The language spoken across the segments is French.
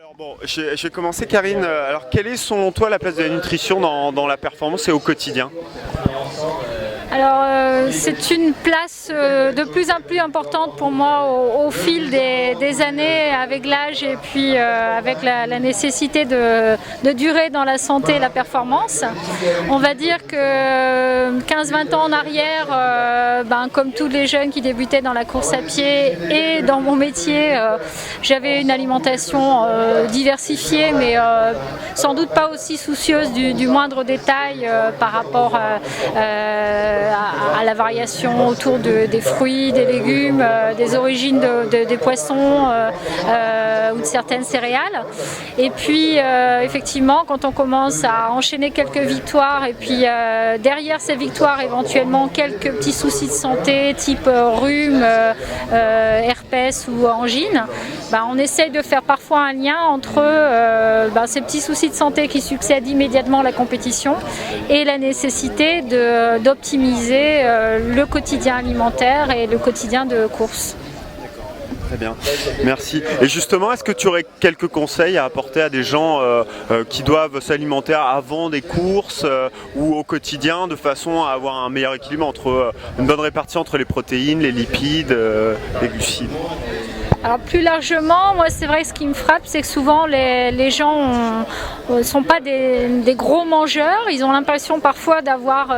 Alors bon, je vais commencer Karine. Alors quelle est selon toi la place de la nutrition dans la performance et au quotidien? Alors c'est une place de plus en plus importante pour moi au fil des années avec l'âge et puis avec la nécessité de durer dans la santé et la performance. On va dire que 15-20 ans en arrière, comme tous les jeunes qui débutaient dans la course à pied et dans mon métier, j'avais une alimentation diversifiée mais sans doute pas aussi soucieuse du moindre détail par rapport à la variation autour des fruits, des légumes, des origines des poissons ou de certaines céréales. Et puis effectivement, quand on commence à enchaîner quelques victoires et puis derrière ces victoires éventuellement quelques petits soucis de santé type rhume, herpès ou angine, on essaye de faire parfois un lien entre ces petits soucis de santé qui succèdent immédiatement à la compétition et la nécessité d'optimiser le quotidien alimentaire et le quotidien de course. Très bien, merci. Et justement, est-ce que tu aurais quelques conseils à apporter à des gens qui doivent s'alimenter avant des courses ou au quotidien de façon à avoir un meilleur équilibre entre une bonne répartition entre les protéines, les lipides, les glucides? Alors plus largement, moi c'est vrai que ce qui me frappe, c'est que souvent les gens ne sont pas des gros mangeurs. Ils ont l'impression parfois d'avoir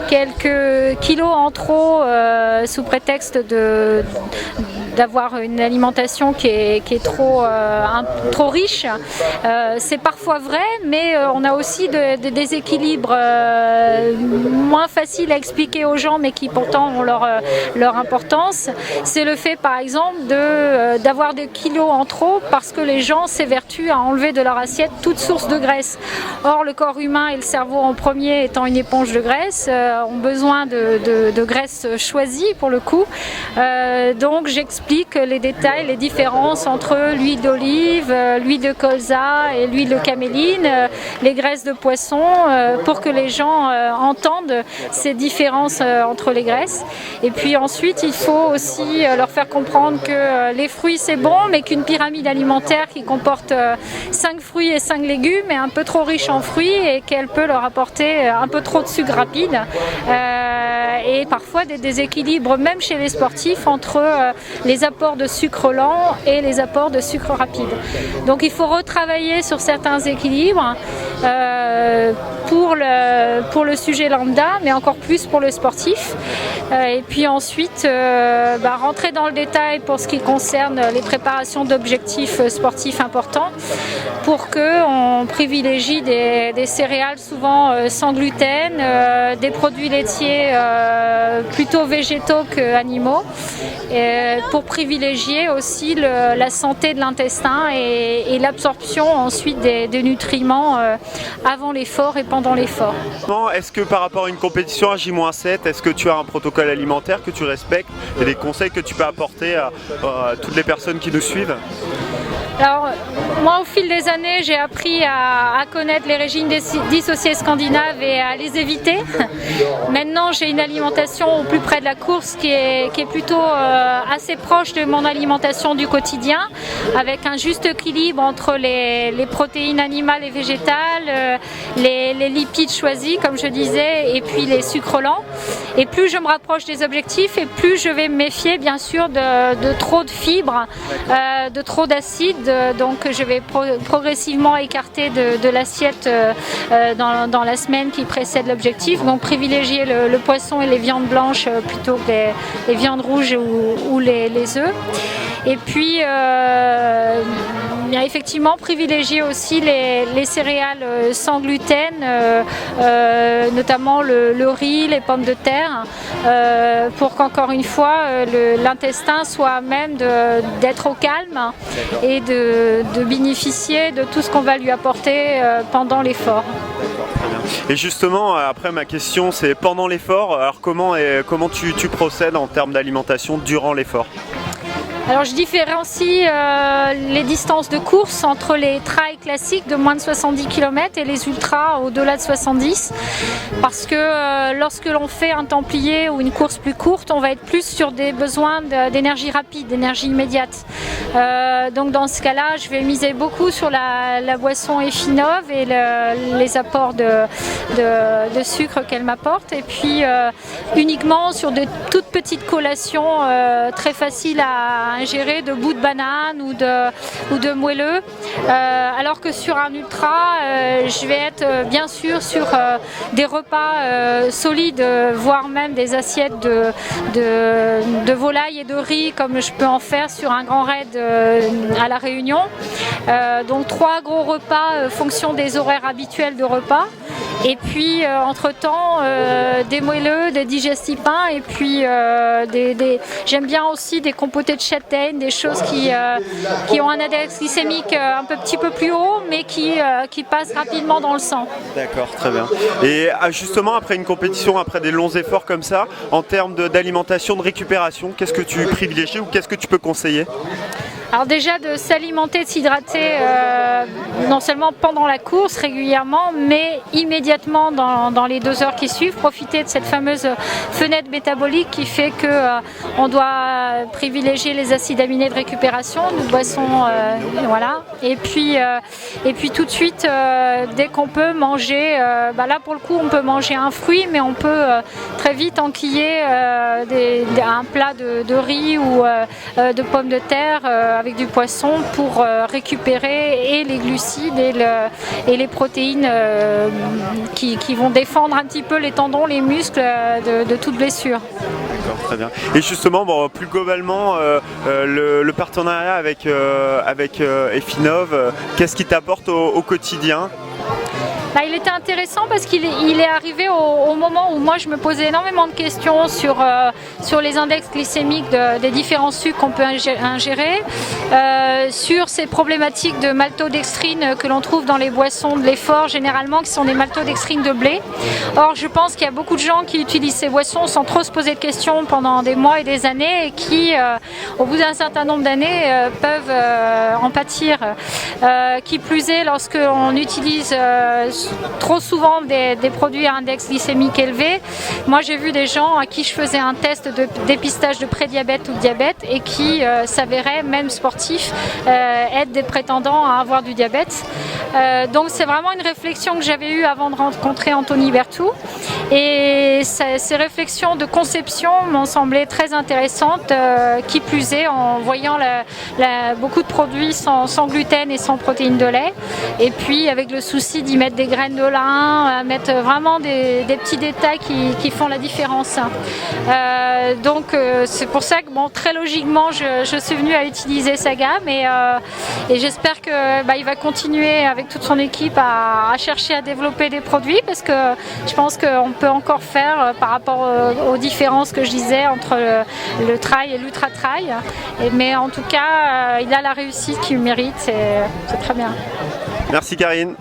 quelques kilos en trop sous prétexte d'avoir une alimentation qui est trop riche. C'est parfois vrai, mais on a aussi des déséquilibres moins faciles à expliquer aux gens, mais qui pourtant ont leur importance. C'est le fait par exemple d'avoir des kilos en trop parce que les gens s'évertuent à enlever de leur assiette toute source de graisse. Or le corps humain et le cerveau en premier étant une éponge de graisse ont besoin de graisse choisie pour le coup. Donc j'explique les détails, les différences entre l'huile d'olive, l'huile de colza et l'huile de caméline, les graisses de poisson pour que les gens entendent ces différences entre les graisses. Et puis ensuite il faut aussi leur faire comprendre que les fruits c'est bon, mais qu'une pyramide alimentaire qui comporte 5 fruits et 5 légumes est un peu trop riche en fruits et qu'elle peut leur apporter un peu trop de sucre rapide et parfois des déséquilibres même chez les sportifs entre les apports de sucre lent et les apports de sucre rapide. Donc il faut retravailler sur certains équilibres pour le sujet lambda, mais encore plus pour le sportif. Et puis ensuite rentrer dans le détail pour ce qui concerne les préparations d'objectifs sportifs importants pour qu'on privilégie des céréales souvent sans gluten, des produits laitiers plutôt végétaux qu'animaux, pour privilégier aussi la santé de l'intestin et l'absorption ensuite des nutriments avant l'effort et pendant l'effort. Est-ce que par rapport à une compétition à J-7, est-ce que tu as un protocole alimentaire que tu respectes et des conseils que tu peux apporter à toutes les personnes qui nous suivent? Alors, moi, au fil des années, j'ai appris à connaître les régimes dissociés scandinaves et à les éviter. Maintenant, j'ai une alimentation au plus près de la course qui est plutôt assez proche de mon alimentation du quotidien, avec un juste équilibre entre les protéines animales et végétales, les lipides choisis, comme je disais, et puis les sucres lents. Et plus je me rapproche des objectifs, et plus je vais me méfier, bien sûr, de trop de fibres, de trop d'acides. Donc je vais progressivement écarter de l'assiette dans la semaine qui précède l'objectif, donc privilégier le poisson et les viandes blanches plutôt que les viandes rouges ou les œufs. Et puis effectivement privilégier aussi les céréales sans gluten, notamment le riz, les pommes de terre, pour qu'encore une fois l'intestin soit à même d'être au calme et de bénéficier de tout ce qu'on va lui apporter pendant l'effort. Et justement, après ma question c'est pendant l'effort, alors comment tu procèdes en termes d'alimentation durant l'effort? Alors je différencie les distances de course entre les trails classiques de moins de 70 km et les ultras au-delà de 70, parce que lorsque l'on fait un templier ou une course plus courte, on va être plus sur des besoins d'énergie rapide, d'énergie immédiate. Donc dans ce cas-là, je vais miser beaucoup sur la boisson Effinov et les apports de sucre qu'elle m'apporte, et puis uniquement sur de toutes petites collations très faciles à ingérer, de bouts de banane ou de moelleux, alors que sur un ultra, je vais être bien sûr sur des repas solides, voire même des assiettes de volaille et de riz, comme je peux en faire sur un grand raid à La Réunion. Donc 3 gros repas fonction des horaires habituels de repas, et puis entre-temps des moelleux, des digestipins, et puis j'aime bien aussi des compotés de châtaigne, des choses qui ont un index glycémique un petit peu plus haut, mais qui passent rapidement dans le sang. D'accord, très bien. Et justement, après une compétition, après des longs efforts comme ça, en termes d'alimentation, de récupération, qu'est-ce que tu privilégies ou qu'est-ce que tu peux conseiller ? Alors déjà de s'alimenter, de s'hydrater non seulement pendant la course régulièrement, mais immédiatement dans les 2 heures qui suivent, profiter de cette fameuse fenêtre métabolique qui fait que on doit privilégier les acides aminés de récupération, nos boissons, voilà. Et puis tout de suite, dès qu'on peut manger, là pour le coup on peut manger un fruit, mais on peut très vite enquiller un plat de riz ou de pommes de terre avec du poisson pour récupérer et les glucides et les protéines qui vont défendre un petit peu les tendons, les muscles de toute blessure. D'accord, très bien. Et justement, plus globalement, le partenariat avec Effinov, qu'est-ce qui t'apporte au quotidien ? Il était intéressant parce qu'il est arrivé au moment où moi je me posais énormément de questions sur les index glycémiques des différents sucres qu'on peut ingérer, sur ces problématiques de maltodextrine que l'on trouve dans les boissons de l'effort généralement, qui sont des maltodextrines de blé. Or je pense qu'il y a beaucoup de gens qui utilisent ces boissons sans trop se poser de questions pendant des mois et des années, et qui au bout d'un certain nombre d'années peuvent en pâtir. Qui plus est, lorsque on utilise trop souvent des produits à index glycémique élevé. Moi j'ai vu des gens à qui je faisais un test de dépistage de prédiabète ou de diabète et qui s'avéraient, même sportifs, être des prétendants à avoir du diabète. Donc c'est vraiment une réflexion que j'avais eue avant de rencontrer Anthony Berthoud, et ces réflexions de conception m'ont semblé très intéressantes, qui plus est en voyant beaucoup de produits sans gluten et sans protéines de lait, et puis avec le souci d'y mettre des graines de lin, mettre vraiment des petits détails qui font la différence. Donc c'est pour ça que très logiquement je suis venue à utiliser sa gamme, et j'espère qu'il va continuer avec toute son équipe à chercher à développer des produits, parce que je pense qu'on peut encore faire par rapport aux différences que je disais entre le trail et l'ultra trail, mais en tout cas il a la réussite qu'il mérite, et c'est très bien. Merci Karine.